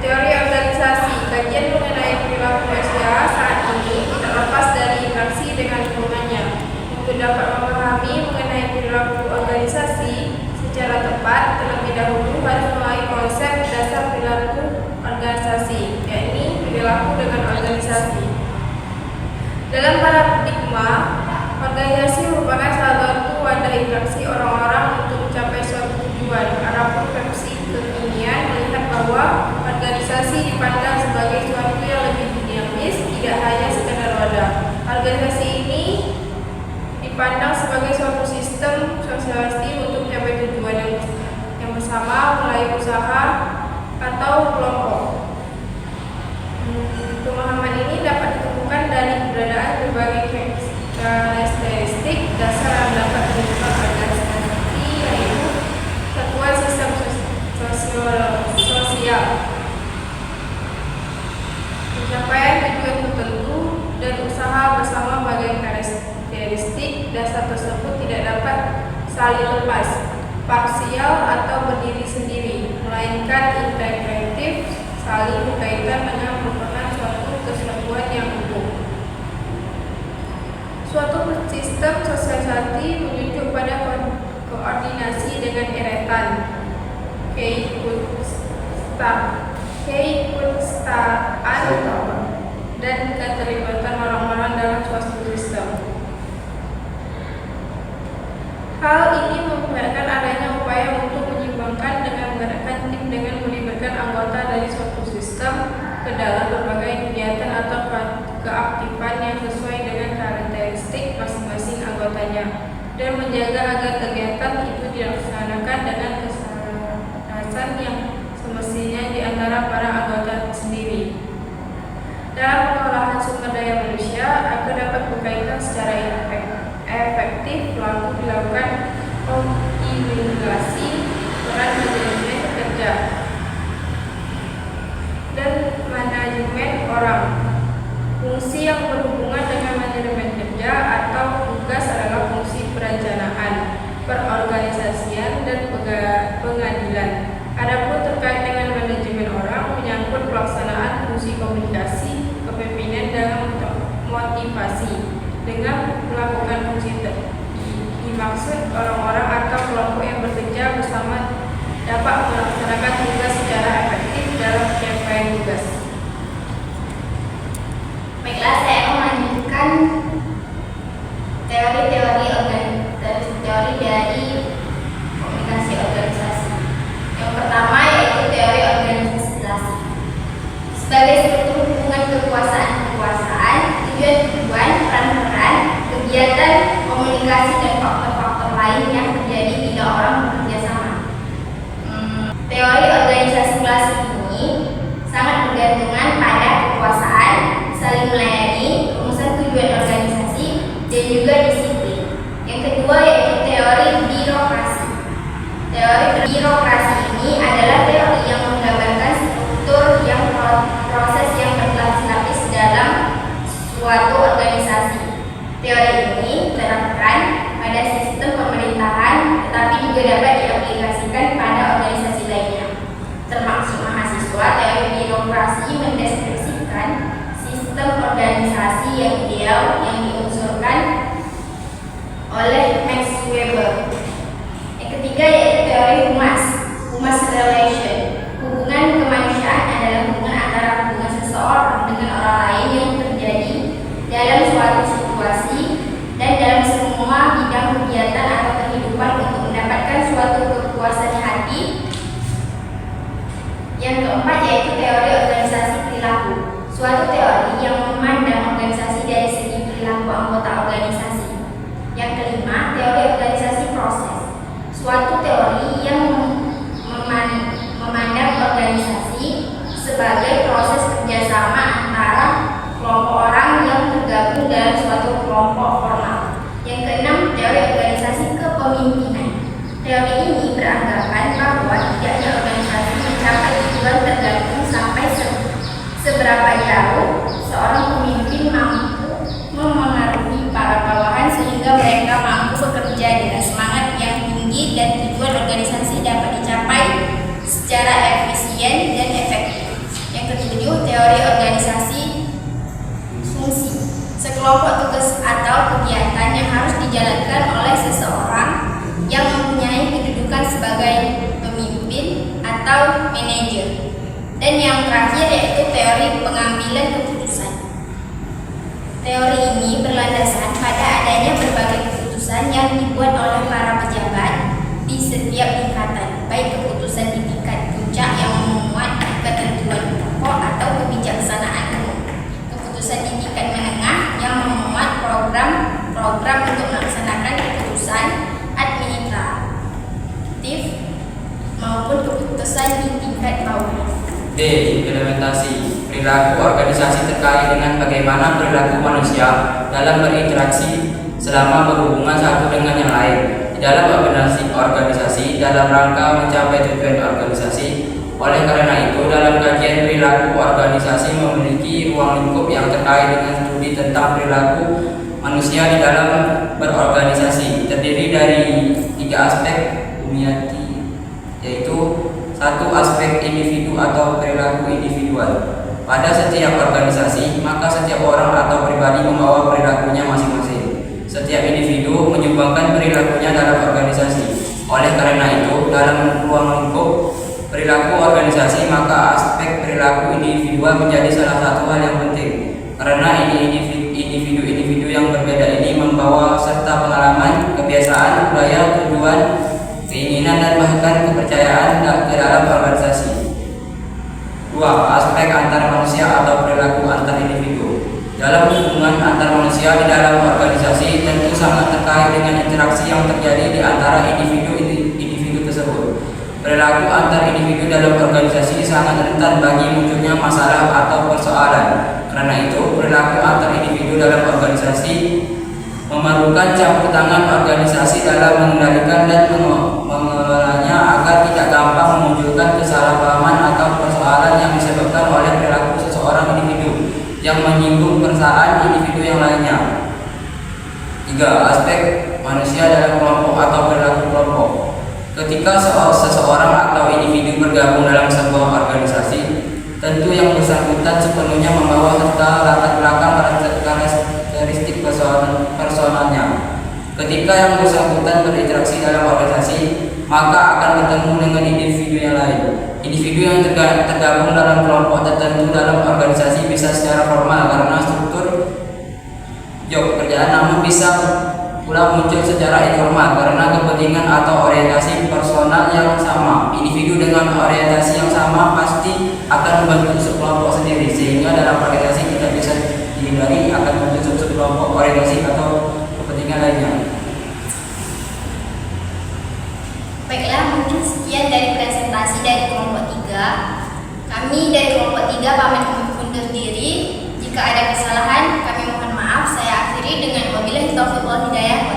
Teori organisasi, kajian mengenai perilaku manusia saat ini tidak lepas dari interaksi dengan lingkungannya. Untuk dapat memahami mengenai perilaku organisasi secara tepat, terlebih dahulu harus memahami konsep dasar perilaku organisasi, yakni perilaku dengan organisasi. Dalam paradigma, organisasi merupakan salah satu wadah interaksi orang-orang untuk mencapai suatu tujuan. Adapun versi kekinian melihat bahwa organisasi dipandang sebagai suatu yang lebih dinamis, tidak hanya sekadar wadah. Organisasi ini dipandang sebagai suatu sistem sosialisasi untuk mencapai tujuan yang bersama, mulai usaha atau kelompok. Pemahaman ini dapat ditemukan dari keberadaan berbagai karakteristik dasar yang dapat menentukan organisasi, yaitu satuan sistem sosial, pencapaian tujuan tertentu, dan usaha bersama. Bagian karakteristik dasar tersebut tidak dapat saling lepas, parsial atau berdiri sendiri, melainkan integratif, saling berkaitan dengan merupakan suatu kesatuan yang utuh. Suatu sistem sosialisasi menunjuk pada koordinasi dengan eretan, keikutsertaan dan keterlibatan orang-orang dalam suatu sistem. Hal ini memperlihatkan adanya upaya untuk menyeimbangkan dengan menggerakkan tim dengan melibatkan anggota dari suatu sistem ke dalam berbagai kegiatan atau keaktifan yang sesuai dengan karakteristik masing-masing anggotanya, dan menjaga agar kegiatan itu dilaksanakan dengan kesalahan yang semestinya di antara para anggota sendiri. Dalam pengolahan sumber daya manusia, agar dapat berkaitan secara efektif, pelaku dilakukan optimalisasi peran manajemen kerja dan manajemen orang. Fungsi yang berhubungan dengan manajemen kerja atau tugas adalah fungsi perencanaan, perorganisasian, dan pengadilan. Adapun terkait dengan manajemen orang, menyangkut pelaksanaan fungsi komunikasi, kepemimpinan, dan motivasi. Dengan melakukan fungsi dimaksud orang-orang atau kelompok yang bekerja bersama dapat melaksanakan tugas secara efektif dalam pencapaian tugas. Baiklah, saya melanjutkan teori dari komunikasi organisasi. Yang pertama yaitu teori organisasi. Sebagai struktur hubungan kekuasaan, tujuan-tujuan, peran-peran, kegiatan, komunikasi, dan faktor-faktor lain yang terjadi bila orang bekerja sama. Teori organisasi klasik ini sangat bergantungan pada kekuasaan, saling melayani, rumusan tujuan organisasi, dan juga disiplin. Yang kedua yaitu teori birokrasi. Teori birokrasi ini adalah teori yang menggambarkan struktur yang proses yang berlapis-lapis dalam suatu organisasi. Teori ini diterapkan pada sistem pemerintahan, tetapi juga dapat diaplikasikan pada organisasi lainnya, termasuk mahasiswa. Teori birokrasi mendeskripsikan sistem organisasi yang ideal yang diunsurkan oleh Max Weber. Yang ketiga yaitu teori humas relation. Hubungan kemanusiaan adalah hubungan antara hubungan seseorang dengan orang lain yang terjadi dalam suatu situasi dan dalam semua bidang kegiatan atau kehidupan untuk mendapatkan suatu kepuasan hati. Yang keempat yaitu teori organisasi perilaku. Suatu teori yang memandang organisasi dari segi perilaku anggota organisasi. Yang kelima, teori organisasi proses. Suatu teori yang memandang organisasi sebagai proses kerjasama antara kelompok orang yang tergabung dalam suatu kelompok formal. Yang keenam, teori organisasi kepemimpinan. Teori ini beranggapan bahwa tidaknya organisasi mencapai tujuan tergantung sampai seberapa jauh seorang pemimpin mampu memengaruhi para bawahan sehingga mereka mampu bekerja dengan semangat yang tinggi dan tujuan organisasi dapat dicapai secara efisien dan efektif. sekelompok tugas atau kegiatan yang harus dijalankan oleh seseorang yang mempunyai kedudukan sebagai pemimpin atau manajer. Dan yang terakhir yaitu teori pengambilan keputusan. Teori ini berlandasan pada adanya berbagai keputusan yang dibuat oleh para pejabat di setiap tingkatan, baik keputusan di tingkat puncak yang memuat ketentuan pokok atau kebijaksanaan umum, keputusan di tingkat menengah yang memuat program untuk melaksanakan keputusan administratif, maupun keputusan di tingkat bawah. D. Implementasi perilaku organisasi terkait dengan bagaimana perilaku manusia dalam berinteraksi selama berhubungan satu dengan yang lain di dalam organisasi dalam rangka mencapai tujuan organisasi. Oleh karena itu, dalam kajian perilaku organisasi memiliki ruang lingkup yang terkait dengan studi tentang perilaku manusia di dalam berorganisasi, terdiri dari 3 aspek bumiati, yaitu 1. Aspek individu atau perilaku individual. Pada setiap organisasi, maka setiap orang atau pribadi membawa perilakunya masing-masing. Setiap individu menyumbangkan perilakunya dalam organisasi. Oleh karena itu, dalam ruang lingkup perilaku organisasi, maka aspek perilaku individual menjadi salah satu hal yang penting. Karena individu-individu yang berbeda ini membawa serta pengalaman, kebiasaan, budaya, tujuan, keinginan, dan bahkan kepercayaan ke dalam organisasi. 2. Aspek antar manusia atau perilaku antar individu. Dalam hubungan antar manusia di dalam organisasi tentu sangat terkait dengan interaksi yang terjadi di antara individu tersebut. Perilaku antar individu dalam organisasi sangat rentan bagi munculnya masalah atau persoalan. Karena itu, perilaku antar individu dalam organisasi memerlukan campur tangan organisasi dalam mengendalikan dan mengelolanya agar tidak gampang memunculkan kesalahpahaman atau persoalan yang disebabkan oleh perilaku seseorang individu yang menyinggung perasaan individu yang lainnya. 3. Aspek manusia dalam kelompok atau perilaku kelompok. Ketika seseorang atau individu bergabung dalam sebuah organisasi, tentu yang bersangkutan sepenuhnya membawa serta latar belakang karakteristik personalnya. Ketika yang bersangkutan berinteraksi dalam organisasi, maka akan bertemu dengan individu yang lain. Individu yang tergabung dalam kelompok tertentu dalam organisasi bisa secara formal karena struktur job pekerjaan, namun bisa pula muncul secara informal karena kepentingan atau orientasi personal yang sama. Individu dengan orientasi yang sama pasti akan membentuk sekelompok sendiri, sehingga dalam organisasi tidak bisa dihindari akan membentuk sekelompok orientasi atau kepentingan lainnya. Baiklah, mungkin sekian dari presentasi dari kelompok 3. Kami dari kelompok 3 pamit undur diri. Jika ada kesalahan, kami mohon maaf. Saya akhiri dengan wabillahi taufiq wal hidayah.